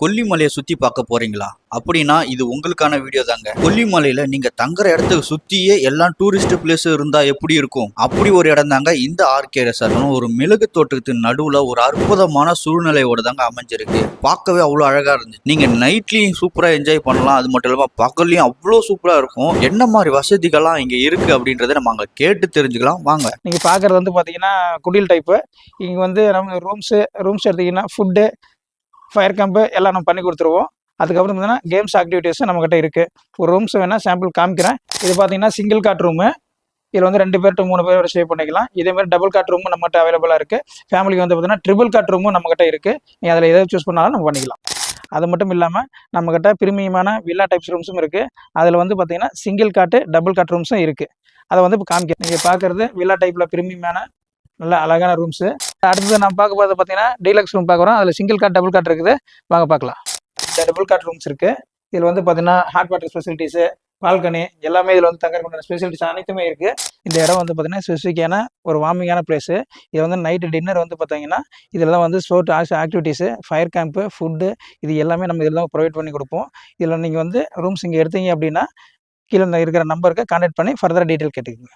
கொல்லிமலையை சுத்தி பார்க்க போறீங்களா? அப்படின்னா இது உங்களுக்கான வீடியோ தாங்க. கொல்லிமலையில நீங்க தங்குற இடத்துக்கு சுத்தியே எல்லா டூரிஸ்ட் பிளேஸ் இருந்தா எப்படி இருக்கும்? அப்படி ஒரு இடம் தாங்க இந்த ஆர்கே ரெசார்ட். ஒரு மிளகு தோட்டத்தின் நடுவுல ஒரு அற்புதமான சூழ்நிலையோட தாங்க அமைஞ்சிருக்கு. பார்க்கவே அவ்வளவு அழகா இருந்துச்சு. நீங்க நைட்லயும் சூப்பரா என்ஜாய் பண்ணலாம். அது மட்டும் இல்லாம பகல்லையும் அவ்வளவு சூப்பரா இருக்கும். என்ன மாதிரி வசதிகள்லாம் இங்க இருக்கு அப்படின்றத நம்ம அங்க கேட்டு தெரிஞ்சுக்கலாம் வாங்க. நீங்க பாக்குறது வந்து பாத்தீங்கன்னா குடில் டைப்பு. இங்க வந்து நம்ம ரூம்ஸ் எடுத்தீங்கன்னா ஃபுட்டு, ஃபயர் கேம்ப்பு எல்லாம் நம்ம பண்ணி கொடுத்துருவோம். அதுக்கப்புறம் பார்த்தீங்கன்னா கேம்ஸ் ஆக்டிவிட்டீஸ் நம்மக்கிட்ட இருக்குது. ஒரு ரூம்ஸ் வேணால் சாம்பிள் காமிக்கிறேன். இது பார்த்தீங்கன்னா சிங்கிள் காட் ரூமு. இதில் வந்து 2 பேர் to 3 பேர் ஸ்டே பண்ணிக்கலாம். இதேமாதிரி டபுள் காட் ரூமும் நம்மகிட்ட அவைலபிளாக இருக்குது. ஃபேமிலிக்கு வந்து பார்த்தீங்கன்னா ட்ரிபிள் காட் ரூமும் நம்மகிட்ட இருக்குது. நீங்கள் அதில் எதாவது சூஸ் பண்ணாலும் நம்ம பண்ணிக்கலாம். அது மட்டும் இல்லாமல் நம்மக்கிட்ட பிரீமியமான வில்லா டைப்ஸ் ரூம்ஸும் இருக்குது. அதில் வந்து பார்த்தீங்கன்னா சிங்கிள் காட்டு, டபுள் காட் ரூம்ஸும் இருக்குது. அதை வந்து இப்போ காமிக்கிறேன். நீங்கள் பார்க்குறது வில்லா டைப்பில் பிரீமியமான நல்ல அழகான ரூம்ஸு. அடுத்தது நம்ம பார்க்க போகிறது பார்த்தீங்கன்னா டீலக்ஸ் ரூம் பார்க்குறோம். அதில் சிங்கிள் காட், டபுள் காட் இருக்குது. வாங்க பார்க்கலாம். இந்த டபுள் காட் ரூம்ஸ் இருக்குது. இதில் வந்து பார்த்தீங்கன்னா ஹாட் வாட்டர் ஃபெசிலிட்டிஸு, பால்கனி எல்லாமே இதில் வந்து தங்கறதுக்கான ஸ்பெசிலிட்டிஸ் அனைத்துமே இருக்குது. இந்த இடம் வந்து பார்த்தீங்கன்னா ஸ்பெசிஃபிக்கான ஒரு வார்மிங்கான பிளேஸு. இது வந்து நைட்டு டின்னர் வந்து பார்த்தீங்கன்னா இதில் தான் வந்து sport activities, fire camp, food இது எல்லாமே நம்ம இதில் தான் ப்ரொவைட் பண்ணி கொடுப்போம். இதில் நீங்கள் வந்து ரூம்ஸ் இங்கே எடுத்தீங்க அப்படின்னா கீழே இருக்கிற நம்பருக்கு கான்டாக்ட் பண்ணி ஃபர்தர் டீட்டெயில் கேட்டுக்கோங்க.